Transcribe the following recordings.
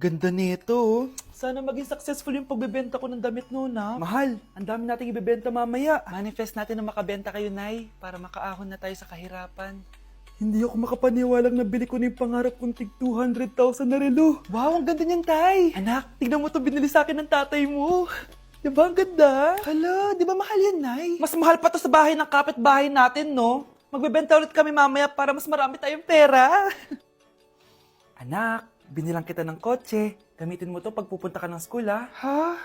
Ganda nito, oh. Sana maging successful yung pagbebenta ko ng damit noon, ha? Mahal, ang dami nating ibebenta mamaya. Manifest natin na makabenta kayo, Nay, para makaahon na tayo sa kahirapan. Hindi ako makapaniwalang nabili ko na yung pangarap kong tig 200,000 na relo. Wow, ang ganda niyan, Tay. Anak, tignan mo to binili sa akin ng tatay mo. Diba ang ganda? Hala, di ba mahal yan, Nay? Mas mahal pa to sa bahay ng kapitbahay natin, no? Magbebenta ulit kami mamaya para mas marami tayong pera. Anak, binilang kita ng kotse. Gamitin mo to pag pupunta ka ng school, ha? Ha?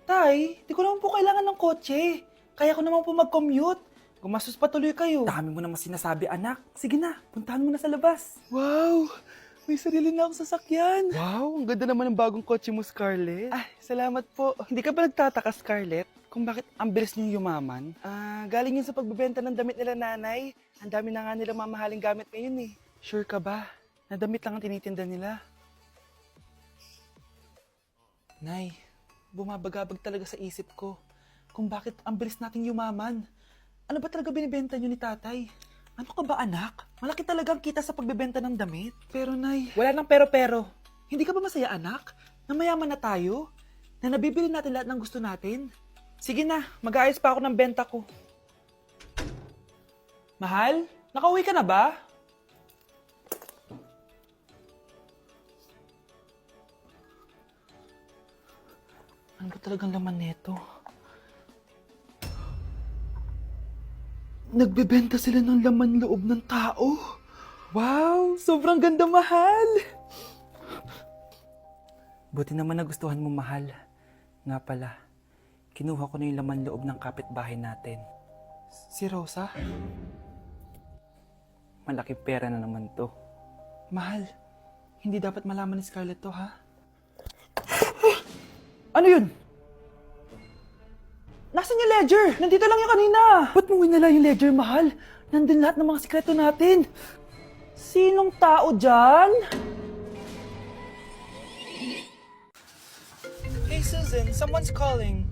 Tay, di ko naman po kailangan ng kotse. Kaya ko naman po mag-commute. Gumastos pa tuloy kayo. Dami mo naman sinasabi, anak. Sige na, puntahan mo na sa labas. Wow! May sarili na akong sasakyan. Wow, ang ganda naman ng bagong kotse mo, Scarlett. Ay, salamat po. Hindi ka ba nagtataka, Scarlett, kung bakit ang bilis niyong yumaman? Galing yun sa pagbebenta ng damit nila, nanay. Ang dami na nga nila mamahaling gamit ngayon, eh. Sure ka ba? Na damit lang ang tinitinda nila? Nay, bumabagabag talaga sa isip ko kung bakit ang bilis nating yumaman. Ano ba talaga binibenta niyo ni tatay? Ano ka ba, anak? Malaki talagang kita sa pagbebenta ng damit. Pero, Nay, wala nang pero-pero. Hindi ka ba masaya, anak? Na mayaman na tayo? Na nabibili natin lahat ng gusto natin? Sige na, mag-aayos pa ako ng benta ko. Mahal, nakauwi ka na ba? Ano ba talagang laman neto? Nagbebenta sila ng laman loob ng tao. Wow, sobrang ganda, mahal. Buti naman nagustuhan mo, mahal. Nga pala, kinuha ko na yung laman loob ng kapitbahay natin. Si Rosa? Malaki pera na naman to. Mahal, hindi dapat malaman ni Scarlett to, ha? Ano yun? Nasaan yung ledger? Nandito lang yung kanina. Ba't mo winala yung ledger, mahal? Nandun lahat ng mga sikreto natin. Sinong tao dyan? Hey Susan, someone's calling.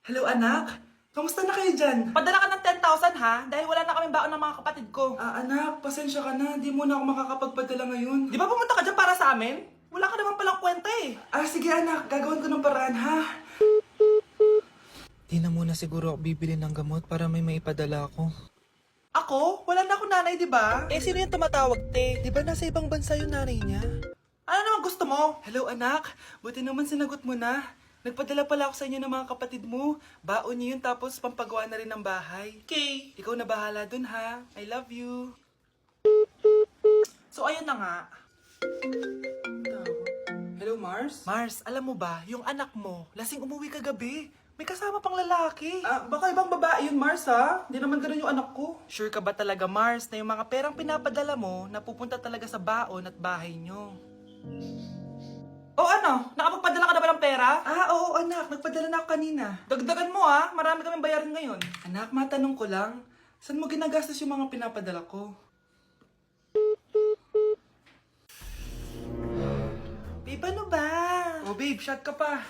Hello anak, kamusta na kayo dyan? Padala ka ng 10,000 ha, dahil wala na kaming baon ng mga kapatid ko. Anak, pasensya ka na, di mo na ako makakapagpadala ngayon. Di ba pumunta ka dyan para sa amin? Wala ka naman palang kwenta eh. Sige anak, gagawin ko ng paraan ha. Di na muna siguro ako bibili ng gamot para may maipadala ako. Ako? Wala na ako nanay, di ba? Sino yung tumatawag, te? Di ba nasa ibang bansa yung nanay niya? Ano naman gusto mo? Hello, anak. Buti naman sinagot mo na. Nagpadala pala ako sa inyo ng mga kapatid mo. Baon niyo yun tapos pampagawa na rin ng bahay. Okay. Ikaw na bahala dun, ha? I love you. So, ayun na nga. Hello, Mars? Mars, alam mo ba, yung anak mo, lasing umuwi kagabi. May kasama pang lalaki. Baka ibang babae yun, Mars, ha? Hindi naman ganun yung anak ko. Sure ka ba talaga, Mars, na yung mga perang pinapadala mo napupunta talaga sa baon at bahay nyo? O ano? Nakapagpadala ka na ba ng pera? Oo, anak. Nagpadala na ako kanina. Dagdagan mo, ha? Marami kaming bayarin ngayon. Anak, matanong ko lang, saan mo ginagastos yung mga pinapadala ko? Babe, ano ba? Oh, babe, shot ka pa.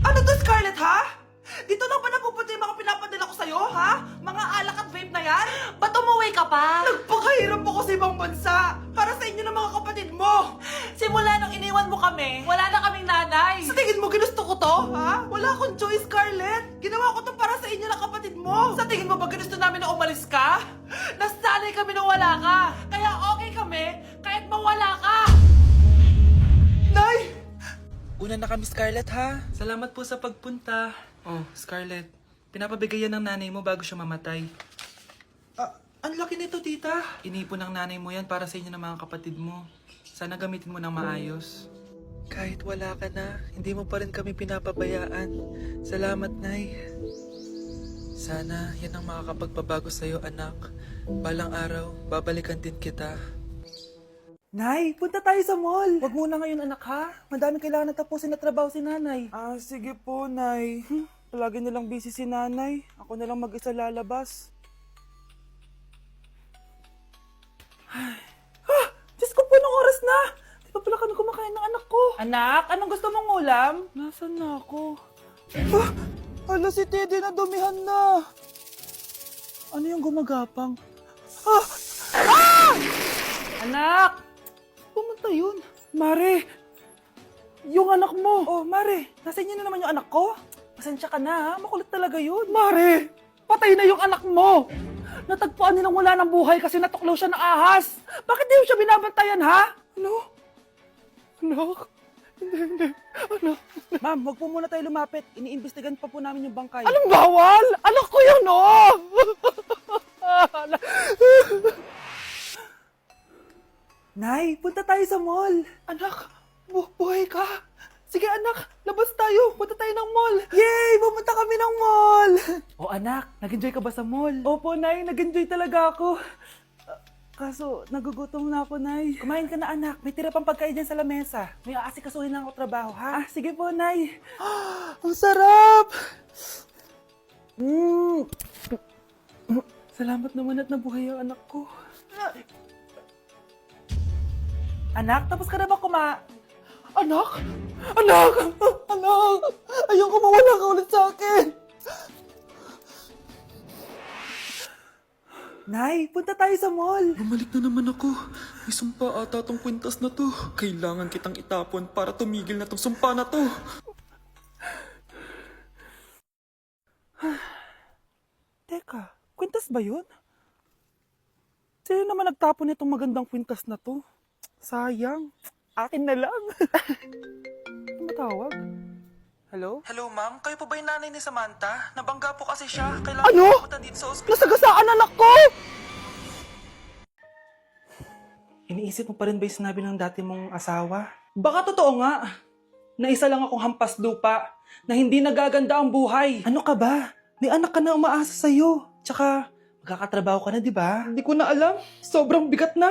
Ano to, Scarlett, ha? Dito na ba napupunta yung mga pinapadala ko sa'yo, ha? Mga alak at vape na yan? Ba't umuwi ka pa? Nagpakahirap ako sa ibang bansa para sa inyo ng mga kapatid mo. Simula nung iniwan mo kami, wala na kaming nanay. Sa tingin mo ginusto ko to, ha? Wala akong choice, Scarlett. Ginawa ko to para sa inyo ng kapatid mo. Sa tingin mo ba ginusto namin na umalis ka? Nasanay kami na wala ka. Kaya okay kami kahit mawala ka. Nay! Una na kami, Scarlett, ha? Salamat po sa pagpunta. Oh, Scarlett, pinapabigay yan ng nanay mo bago siya mamatay. Ang laki nito, tita. Inipon ng nanay mo yan para sa inyo ng mga kapatid mo. Sana gamitin mo ng maayos. Kahit wala ka na, hindi mo pa rin kami pinapabayaan. Salamat, Nay. Sana yan ang makakapagpabago sa'yo, anak. Balang araw, babalikan din kita. Nay, punta tayo sa mall. Wag muna ngayon, anak, ha? Madami kailangan na tapusin na trabaho si nanay. Sige po, Nay. Palagi nilang busy si nanay. Ako na lang mag-isa lalabas. Diyos ko po, anong oras na? Di pa pala kami kumakain ng anak ko. Anak, anong gusto mong ulam? Nasaan na ako? Ala, si Teddy na dumihan na. Ano yung gumagapang? Anak! Pumunta yun. Mare, yung anak mo. Oh, Mare, nasa inyo na naman yung anak ko? Pasensya ka na, ha? Makulit talaga yun. Mare, patay na yung anak mo. Natagpuan nilang wala ng buhay kasi natuklaw siya ng ahas. Bakit di mo siya binabantayan, ha? Ano? Anak? Hindi. Anak. Ma'am, wag po muna tayo lumapit. Iniimbestigan pa po namin yung bangkay. Anong bawal? Anak ko yun, oh! Nay, punta tayo sa mall. Anak, buhay ka. Sige anak, labas tayo. Punta tayo ng mall. Yay! Pumunta kami ng mall. Oh anak, nag-enjoy ka ba sa mall? Opo, Nay. Nag-enjoy talaga ako. Kaso, nagugutom na ako, Nay. Kumain ka na, anak. May tira pang pagkain dyan sa lamesa. May aasikasuhin na ako trabaho, ha? Ah, sige po, Nay. Ang sarap! Salamat naman at nabuhay ang anak ko. Anak, tapos ka na ba Anak! Anak! Anak! Ayoko mawala ka ulit sa akin! Nay, punta tayo sa mall. Bumalik na naman ako. May sumpa ata tong kwintas na to. Kailangan kitang itapon para tumigil na tong sumpa na to. Teka, kwintas ba yun? Sino naman nagtapon nitong magandang kwintas na to? Sayang. Akin na lang. Tumatawag. Hello? Hello ma'am, kayo po ba yung nanay ni Samantha? Nabangga po kasi siya. Kailangan Ano? pumunta dito sa ospital. Nasagasaan anak ko! Iniisip mo pa rin ba yung sinabi ng dati mong asawa? Baka totoo nga. Na isa lang akong hampas lupa. Na hindi nagaganda ang buhay. Ano ka ba? May anak ka na umaasa sa'yo. Tsaka, magkakatrabaho ka na, di ba? Hindi ko na alam. Sobrang bigat na.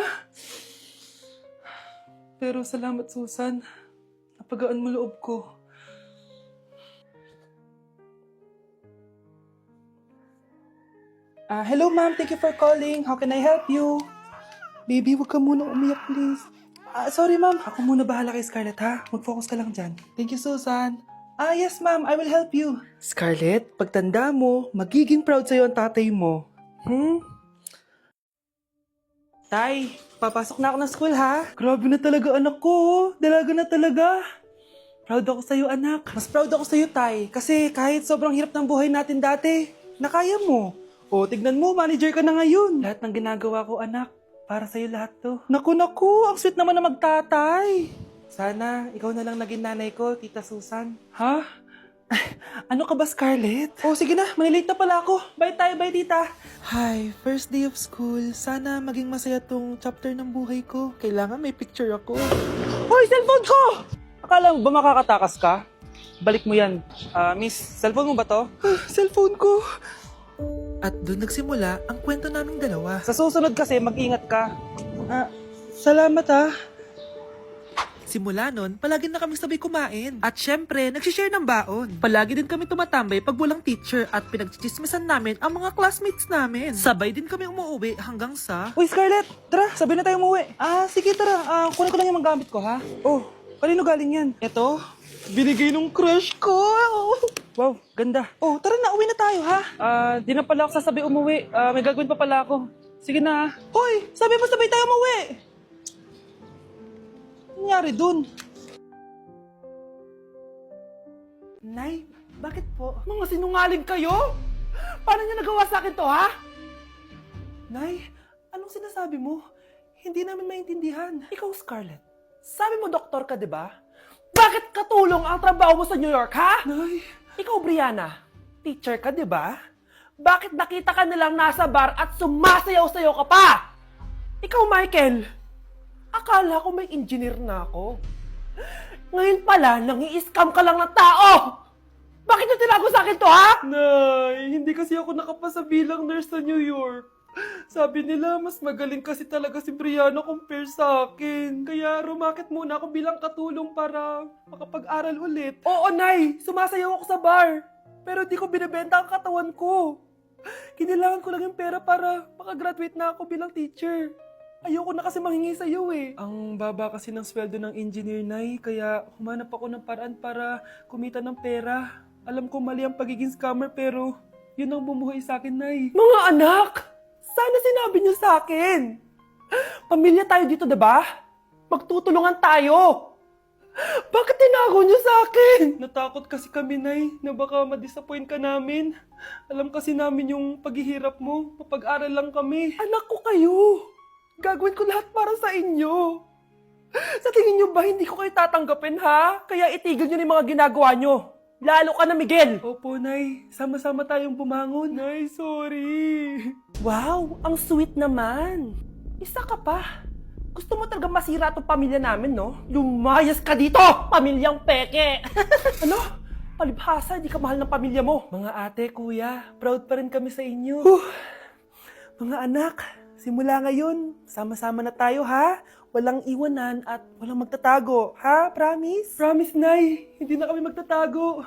Pero salamat, Susan. Napagaan mo loob ko. Hello, ma'am. Thank you for calling. How can I help you? Baby, huwag ka muna umiyak, please. Sorry, ma'am. Ako muna bahala kay Scarlett, ha? Mag-focus ka lang dyan. Thank you, Susan. Yes, ma'am. I will help you. Scarlett, pagtanda mo, magiging proud sa'yo ang tatay mo. Tay, papasok na ako ng school, ha? Grabe na talaga, anak ko. Dalaga na talaga. Proud ako sa'yo, anak. Mas proud ako sa'yo, Tay. Kasi kahit sobrang hirap ng buhay natin dati, nakaya mo. O, tignan mo, manager ka na ngayon. Lahat ng ginagawa ko, anak, para sa'yo lahat to. Naku, ang sweet naman na magtatay. Sana, ikaw na lang naging nanay ko, Tita Susan. Ha? Ano ka ba, Scarlett? Oh, sige na, malilate na pala ako. Bye tayo, bye, Tita. Hi, first day of school. Sana maging masaya tong chapter ng buhay ko. Kailangan may picture ako. Hoy, cellphone ko! Akala mo ba makakatakas ka? Balik mo yan. Miss, cellphone mo ba to? Cellphone ko. At doon nagsimula ang kwento naming dalawa. Sa susunod kasi, mag-ingat ka. Salamat Simula nun, palagi na kami sabay kumain. At syempre, nagsishare ng baon. Palagi din kami tumatambay pag walang teacher at pinagchichismisan namin ang mga classmates namin. Sabay din kami umuwi hanggang sa... Uy, Scarlett! Tara, sabay na tayo umuwi. Sige, tara. Kunin ko lang yung mga gamit ko, ha? Oh, kanino galing yan? Eto, binigay nung crush ko. Wow, ganda. Oh, tara na, uwi na tayo, ha? Di na pala ako sasabay umuwi. May gagawin pa pala ako. Sige na. Hoy, sabi mo sabay tayo umuwi. Ano nangyari dun? Nay, bakit po? Mga sinungaling kayo? Paano niyo nagawa sa akin to, ha? Nay, anong sinasabi mo? Hindi namin maintindihan. Ikaw, Scarlett, sabi mo doktor ka, di ba? Bakit katulong ang trabaho mo sa New York, ha? Nay. Ikaw, Brianna, teacher ka, di ba? Bakit nakita ka nilang nasa bar at sumasayaw-sayaw ka pa? Ikaw, Michael, akala ko may engineer na ako. Ngayon pala, nangi-scam ka lang ng tao! Bakit yung tinago sa akin to, ha? Nay, hindi kasi ako nakapasa bilang nurse sa New York. Sabi nila, mas magaling kasi talaga si Brianna compare sa akin. Kaya rumakit muna ako bilang katulong para makapag-aral ulit. Oo, Nay! Sumasayaw ako sa bar. Pero di ko binibenta ang katawan ko. Kinilangan ko lang yung pera para makagraduate na ako bilang teacher. Ayoko na kasi manghingi sa iyo eh. Ang baba kasi ng sweldo ng engineer, Nay. Kaya humanap ako ng paraan para kumita ng pera. Alam ko mali ang pagiging scammer pero yun ang bumuhay sa akin, Nay. Mga anak! Sana sinabi niyo sa akin. Pamilya tayo dito, diba? Magtutulungan tayo. Bakit tinago niyo sa akin? Natakot kasi kami, Nay, na baka ma-disappoint ka namin. Alam kasi namin yung paghihirap mo. Mapag-aral lang kami. Anak ko kayo. Gagawin ko lahat para sa inyo. Sa tingin niyo ba hindi ko kayo tatanggapin, ha? Kaya itigil niyo na yung mga ginagawa niyo. Lalo ka na, Miguel. Opo, Nay. Sama-sama tayong bumangon. Nay, sorry. Wow, ang sweet naman. Isa ka pa. Gusto mo talaga masira itong pamilya namin, no? Lumayas ka dito, pamilyang peke! Ano? Palibhasa, di ka mahal ng pamilya mo. Mga ate, kuya, proud pa rin kami sa inyo. Mga anak, simula ngayon, sama-sama na tayo, ha? Walang iwanan at walang magtatago, ha? Promise? Promise, Nay. Hindi na kami magtatago.